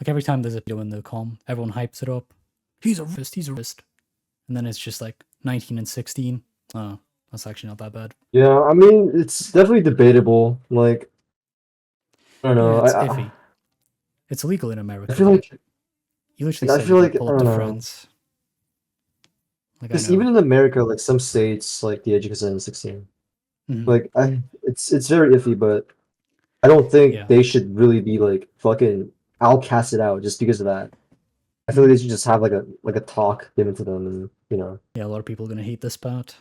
Like every time there's a video in the com, everyone hypes it up. He's a rapist. And then it's just like 19 and 16. Oh, that's actually not that bad. Yeah. I mean, it's definitely debatable. Like, I don't Yeah, know. it's iffy. It's illegal in I America, feel but like you literally I said you feel could like I pull up don't to know. France. Like I Because know. even in America, like some states, like the age of consent is 16. Mhm. Like it's very iffy, but I don't think Yeah. they should really be like fucking outcast it out just because of that. I feel Mhm. like they should just have like a talk given to them, and Yeah, a lot of people are gonna hate this part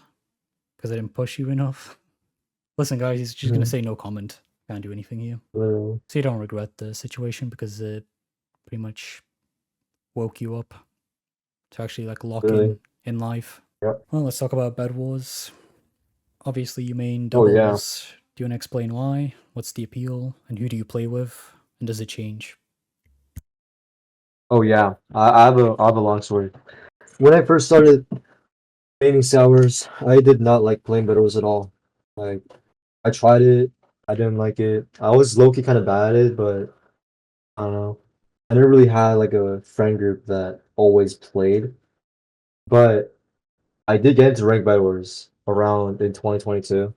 because I didn't push you enough. Listen, guys, he's just gonna Mhm. say no comment. Can't do anything here. Literally. So you don't regret the situation because it pretty much woke you up to actually like lock Literally. in life. Yep. Well, let's talk about Bedwars. Obviously, you main Oh yeah. doubles. Do you want to explain why? What's the appeal? And who do you play with? And does it change? Oh yeah. I have a long story. When I first started painting sours, I did not like playing Bedwars at all. Like I tried it, I didn't like it. I was low key kind of bad at it, but I don't know. I never really had like a friend group that always played. But I did get into ranked Bedwars around in 2022.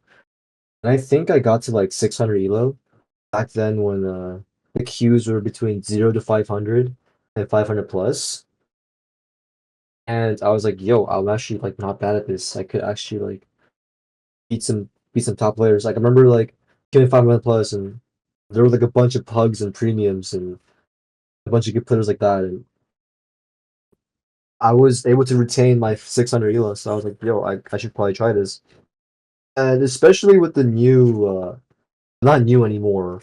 And I think I got to like 600 elo back then when the queues were between 0 to 500 and 500 plus. And I was like, yo, I'm actually like not bad at this. I could actually like beat some top players. Like I remember like getting 500 plus and there were like a bunch of pugs and premiums and a bunch of good players like that. And I was able to retain my 600 elo. So I was like, yo, I should probably try this. And especially with the new, not new anymore,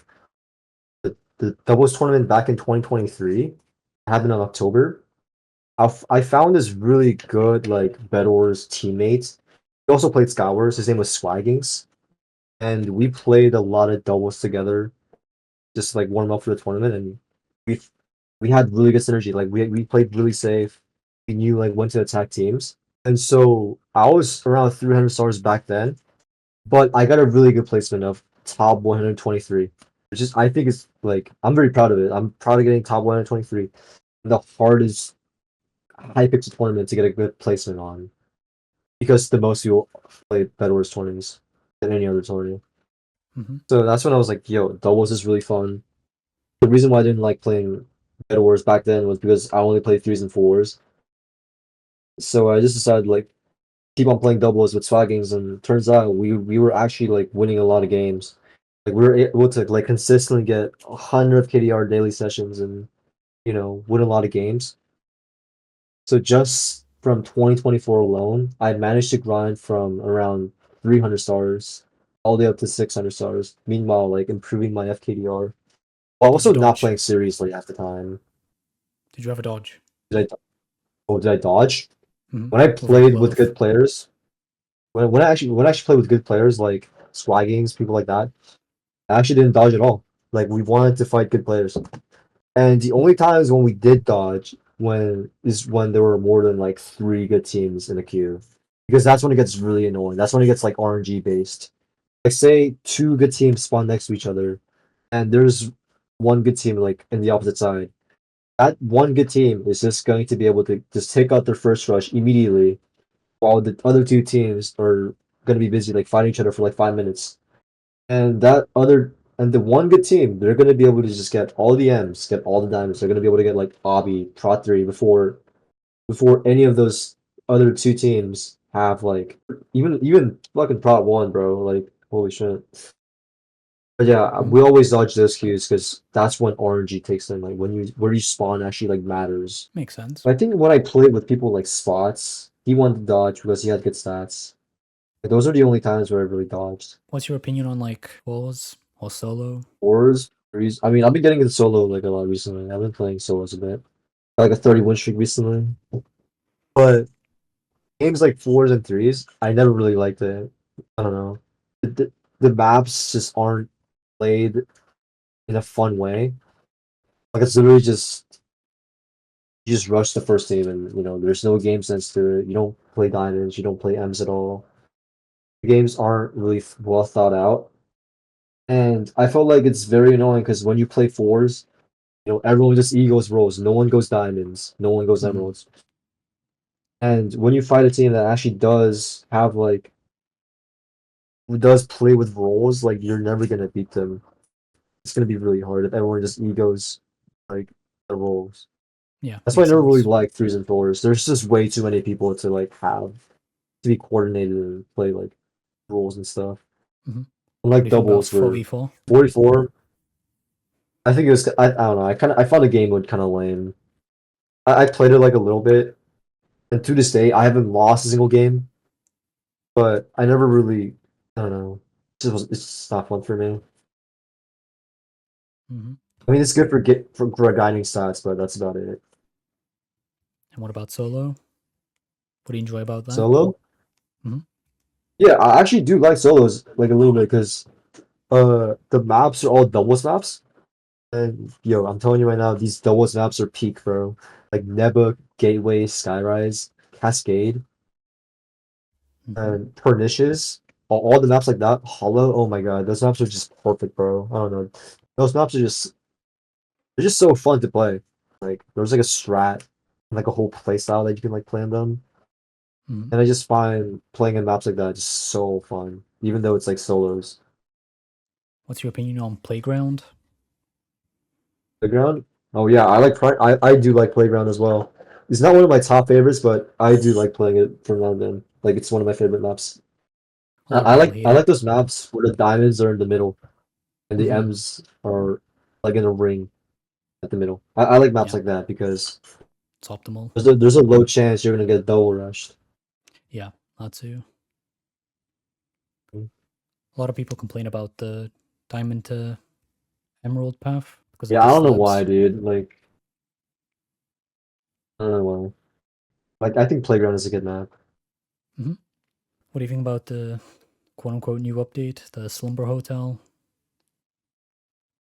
the doubles tournament back in 2023 happened in October. I found this really good like Bedwars teammate. He also played Skywars. His name was Swaggings, and we played a lot of doubles together, just like warm up for the tournament. And we we had really good synergy. Like we played really safe. We knew like when to attack teams. And so I was around 300 stars back then, but I got a really good placement of top 123, which is I think is like I'm very proud of it. I'm proud of getting top 123. The hardest high pixel tournament to get a good placement on because the most people play Bedwars tournaments than any other tournament. Hmm. So that's when I was like, yo, doubles is really fun. The reason why I didn't like playing Bedwars back then was because I only played threes and fours. So I just decided like keep on playing doubles with swaggings, and turns out we were actually like winning a lot of games. Like we were able to like consistently get 100 KDR daily sessions and win a lot of games. So just from 2024 alone, I managed to grind from around 300 stars all the way up to 600 stars. Meanwhile, like improving my FKDR while Did you also not dodge? playing seriously half the time. Did you have a dodge? Did I? Oh, did I dodge? Mm-hmm. When I With like played with Lilith. good players, when I actually played with good players like Swaggings, people like that, I actually didn't dodge at all. Like we wanted to fight good players. And the Mm-hmm. only times when we did dodge when there were more than like three good teams in a queue. Because that's when it gets really annoying. That's when it gets like RNG based. Like say two good teams spawn next to each other and there's one good team like in the opposite side. That one good team is just going to be able to just take out their first rush immediately while the other two teams are gonna be busy like fighting each other for like 5 minutes. And the one good team, they're gonna be able to just get all the M's, get all the diamonds. They're gonna be able to get like Obby, Prot 3 before any of those other two teams have like even fucking Prot 1, bro. Like holy shit. But yeah, Mm-hmm. we always dodge those queues because that's when RNG takes in. Like when you where you spawn actually like matters. Makes sense. But I think when I played with people like Spots, he wanted to dodge because he had good stats. Like, those are the only times where I really dodged. What's your opinion on like wars or solo? Fours, threes. I mean, I've been getting into solo like a lot recently. I've been playing solos a bit. Like a 30 win streak recently. But games like fours and threes, I never really liked it. I don't know. The maps just aren't played in a fun way. Like it's literally just you just rush the first team and there's no game sense to it. You don't play diamonds, you don't play M's at all. The games aren't really well thought out. And I felt like it's very annoying because when you play fours, everyone just egos rolls. No one goes diamonds. No one goes Mm-hmm. emeralds. And when you fight a team that actually does have like who does play with roles, like you're never gonna beat them. It's gonna be really hard if everyone just egos like the roles. Yeah, That's why I makes never really sense. liked threes and fours. There's just way too many people to like have to be coordinated and play like roles and stuff. Mm-hmm. What do Unlike you think about doubles where 4v4? 44, I think it was I don't know. I found the game would kind of lame. I played it like a little bit, and to this day I haven't lost a single game. But I never really, I don't know. It's just not fun for me. Mm-hmm. I mean, it's good for guiding stats, but that's about it. And what about solo? What do you enjoy about that? Solo? Mm-hmm. Yeah, I actually do like solos like a little bit because the maps are all doubles maps, and yo, I'm telling you right now, these doubles maps are peak, bro. Like Neba, Gateway, Skyrise, Cascade, Mm-hmm. and Pernicious. All the maps like that, Hollow. Oh my god, those maps are just perfect, bro. I don't know. Those maps are just they're just so fun to play. Like there's like a strat, like a whole play style that you can like play on them. Mm-hmm. And I just find playing in maps like that just so fun, even though it's like solos. What's your opinion on Playground? Playground? Oh yeah, I do like Playground as well. It's not one of my top favorites, but I do like playing it from now and then. Like it's one of my favorite maps. A lot of people hate I it. like those maps where the diamonds are in the middle and the Mm-hmm. M's are like in a ring at the middle. I like maps Yeah, like that because it's optimal. there's a low chance you're gonna get double rushed. Yeah, that too. A lot of people complain about the diamond to emerald path because of Yeah, the I don't know why, stats. dude. Like I don't know why. Like I think Playground is a good map. Mm-hmm. What do you think about the quote unquote new update, the Slumber Hotel?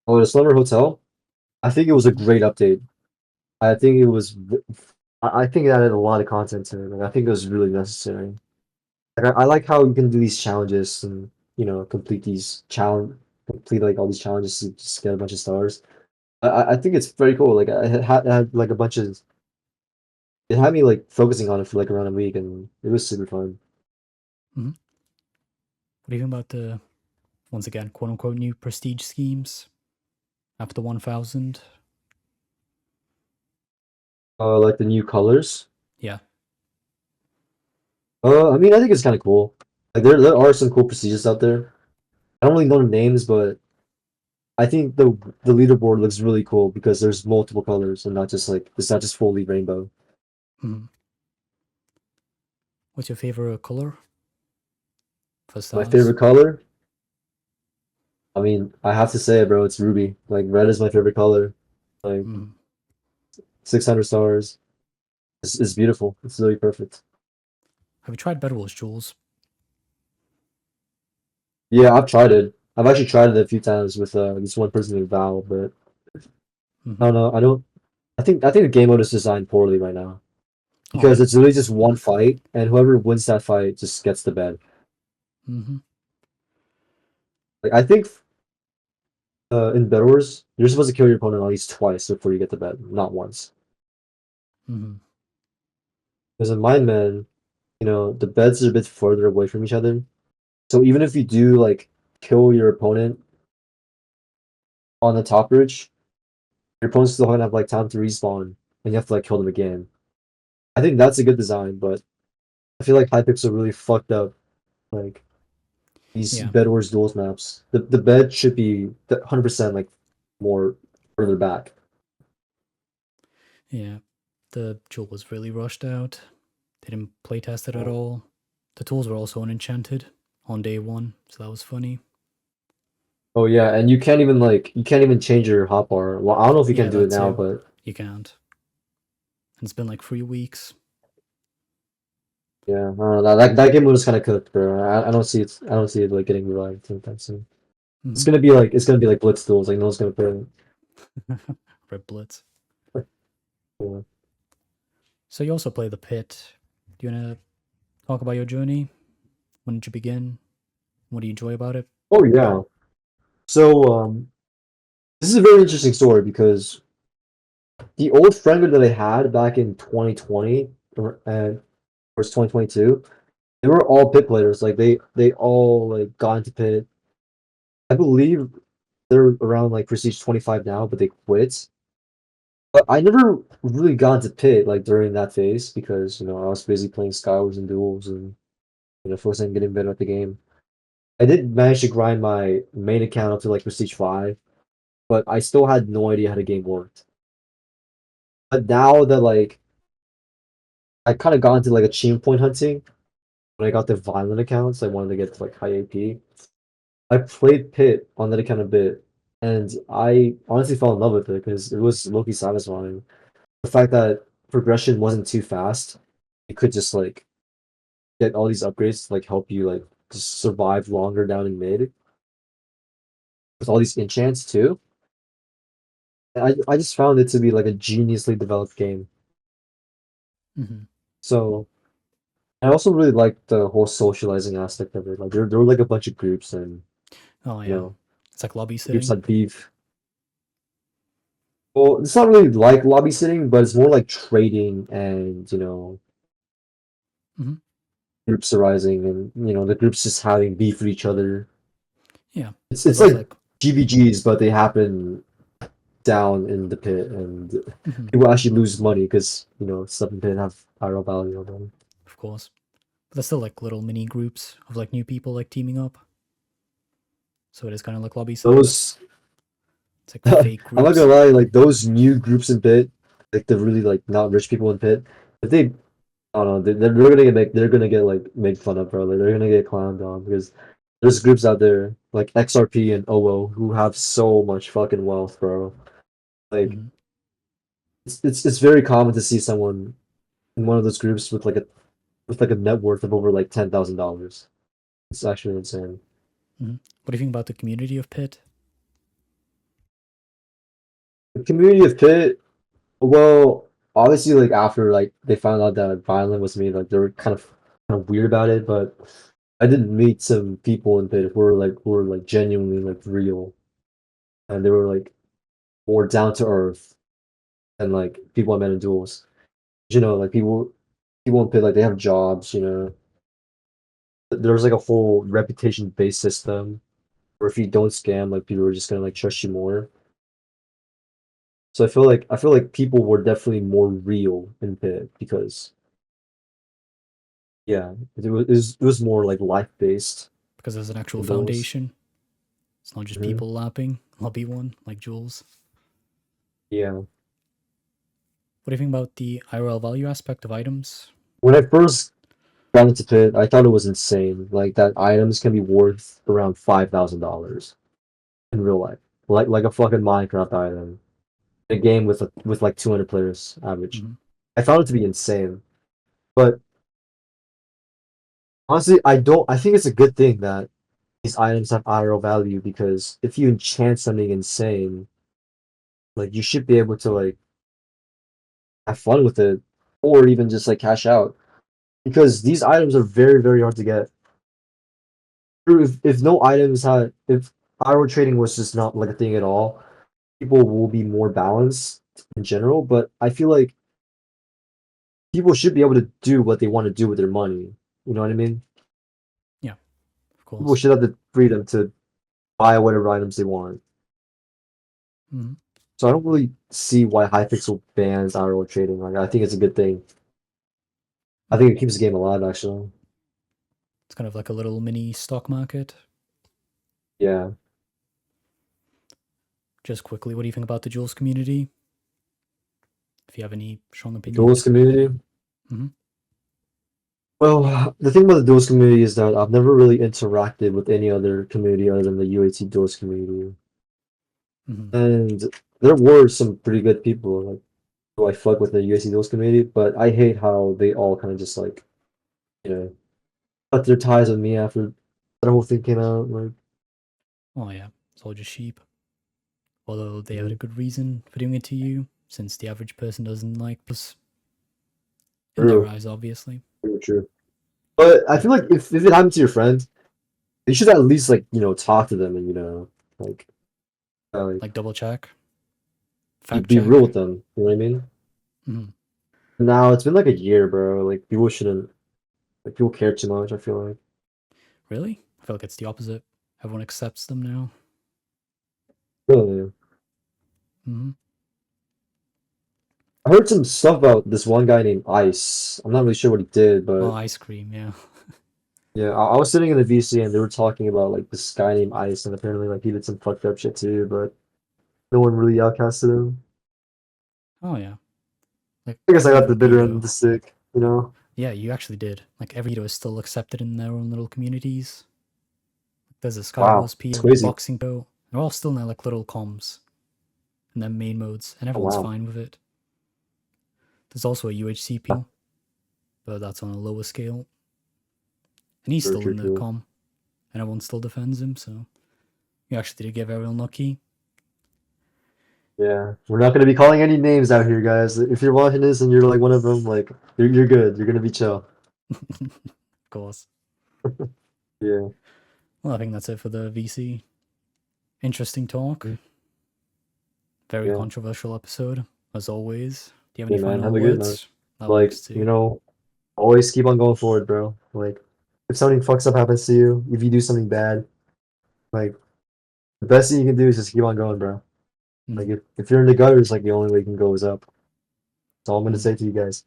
Oh, the Slumber Hotel. I think it was a Mm-hmm. great update. I think it was. I think it added a lot of content to it. Like I think it was really necessary. Like I like how you can do these challenges and complete like all these challenges to just get a bunch of stars. I think it's very cool. Like I had like a bunch of. It had me like focusing on it for like around a week, and it was super fun. Mm-hmm. What do you think about the, once again, quote unquote new prestige schemes after 1000? Like the new colors. Yeah. I mean, I think it's kind of cool. Like there are some cool procedures out there. I don't really know the names, but I think the leaderboard looks really cool because there's multiple colors and not just like it's not just fully rainbow. Mhm. What's your favorite color for My stars? favorite color, I mean, I have to say it, bro. It's ruby. Like red is my favorite color. Like Mhm. 600 stars. It's beautiful. It's really perfect. Have you tried Bedwars, Jules? Yeah, I've tried it. I've actually tried it a few times with this one person named Val, but I Hmm. don't know. I think the game mode is designed poorly right now Oh because yeah. it's really just one fight, and whoever wins that fight just gets the bed. Hmm. Like I think in Bedwars, you're supposed to kill your opponent at least twice before you get the bed, not once. Hmm. Because in Mind Man, the beds are a bit further away from each other. So even if you do like kill your opponent on the top bridge, your opponent's still gonna have like time to respawn, and you have to like kill them again. I think that's a good design, but I feel like Hypixel really fucked up like these Yeah. Bed Wars duels maps. The bed should be 100% like more further back. Yeah. The jewel was really rushed out. They didn't playtest it at Uh, all. The tools were also unenchanted on day one, so that was funny. oh yeah, and you can't even change your hotbar. Well, I don't know if you can Yeah, do it that now, too. but You can't. And it's been like 3 weeks. yeah, I don't know, that game was kind of cooked, bro. I don't see it like getting revived anytime soon. It's Hmm. gonna be like it's gonna be like Blitz duels, like no one's gonna play it. Red Blitz. Yeah. So you also play the pit. Do you wanna talk about your journey? When did you begin? What do you enjoy about it? Oh yeah. So this is a very interesting story because the old friend group that I had back in 2020 and was 2022, they were all pit players. Like they all like got into pit. I believe they're around like Prestige 25 now, but they quit. But I never really got into pit like during that phase because I was busy playing Skywars and Duels and focusing on getting better at the game. I did manage to grind my main account up to like Prestige 5, but I still had no idea how the game worked. But now that like I kind of got into like achievement point hunting when I got the violent accounts, I wanted to get to like high AP. I played Pit on that account a bit, and I honestly fell in love with it because it was low-key satisfying. The fact that progression wasn't too fast, you could just like get all these upgrades to like help you like just survive longer down in mid with all these enchants too. And I just found it to be like a geniusly developed game. Hmm. So I also really liked the whole socializing aspect of it. Like there were like a bunch of groups and Oh you yeah. know It's like lobby groups sitting. had beef. Well, it's not really like lobby sitting, but it's more like trading and Hmm. groups arising and the groups just having beef with each other. Yeah. It's Because it's that's like like. GBGs, but they happen down in the pit, and Mhm. people actually lose money because stuff in pit have higher value on them. Of course. But there's still like little mini groups of like new people like teaming up. So it is kind of like lobby sitting. Those It's like I'm fake not groups. gonna lie, like those new groups in pit, like the really like not rich people in pit, if they I don't know, they're gonna get like made fun of, bro. Like, they're gonna get clowned on because there's groups out there like XRP and OO who have so much fucking wealth, bro. Like Hmm. it's very common to see someone in one of those groups with like a net worth of over like $10,000. It's actually insane. Hmm. What do you think about the community of Pit? The community of Pit, well, obviously like after like they found out that Violent was made, like they were kind of weird about it, but I did meet some people in Pit who were like genuinely like real, and they were like more down to earth than like people I met in duels. Like people in Pit like they have jobs. There's like a whole reputation based system where if you don't scam, like people are just gonna like trust you more. So I feel like people were definitely more real in Pit because Yeah, it was more like life based because there's an actual in Duels. foundation. It's not just Hmm. people lapping lobby one like Jules. Yeah. What do you think about the IRL value aspect of items? When I first got into Pit, I thought it was insane. Like that items can be worth around $5,000 in real life, like a fucking Minecraft item. A game with like 200 players average. Mm-hmm. I found it to be insane. But honestly, I don't. I think it's a good thing that these items have IRL value because if you enchant something insane, like you should be able to like have fun with it, or even just like cash out because these items are very very hard to get. If no items had if IRL trading was just not like a thing at all, people will be more balanced in general. But I feel like people should be able to do what they want to do with their money. You know what I mean? Yeah, of People course. should have the freedom to buy whatever items they want. Mm-hmm. So I don't really see why Hypixel bans IRL trading. Like I think it's a good thing. I Mm-hmm. think it keeps the game alive actually. It's kind of like a little mini stock market. Yeah. Just quickly, what do you think about the Jules community? If you have any strong Duels opinions. community. Mm-hmm. Well, the thing about the Duels community is that I've never really interacted with any other community other than the UHC Duels community. Mm-hmm. And there were some pretty good people like who I fuck with the UHC Duels community, but I hate how they all kind of just like, you know, cut their ties with me after that whole thing came out. Like, Oh yeah, it's all just sheep. Although they had a mhm. good reason for doing it to you, since the average person doesn't like plus in their True, eyes, obviously. true, true. But I feel like if it happened to your friend, you should at least like, talk to them and like like Like double check, fact be real check. with them. You know what I mean? Mm-hmm. Now it's been like a year, bro. Like people shouldn't like people care too much, I feel like. Really? I feel like it's the opposite. Everyone accepts them now. Really. Mm-hmm. I heard some stuff about this one guy named Ice. I'm not really sure what he did, Oh, but ice cream, yeah. yeah, I was sitting in the VC and they were talking about like this guy named Ice and apparently like he did some fucked up shit too, but no one really outcasted him. Oh yeah. Like I guess I got the every bitter end of veto. the stick, you know? Yeah, you actually did. Like every veto is still accepted in their own little communities. There's a Wow, Skywars it's P, crazy. boxing pro. They're all still in their like little comms and their main modes, and Oh everyone's wow. fine with it. There's also a UHC P, but that's on a lower scale. And he's True, still true, in the true. com, and everyone still defends him, so you actually did get very unlucky. Yeah, we're not gonna be calling any names out here, guys. If you're watching this and you're like one of them, like you're good. You're gonna be chill. Of course. Yeah. Well, I think that's it for the VC. Interesting talk. Mm, Very yeah. controversial episode, as always. Do you have any Yeah, man. final Have a good night. words? That Like, works too. always keep on going forward, bro. Like, if something fucks up happens to you, if you do something bad, like the best thing you can do is just keep on going, bro. Like Mm, if you're in the gutters, like the only way you can go is up. That's all I'm gonna mm. say to you guys.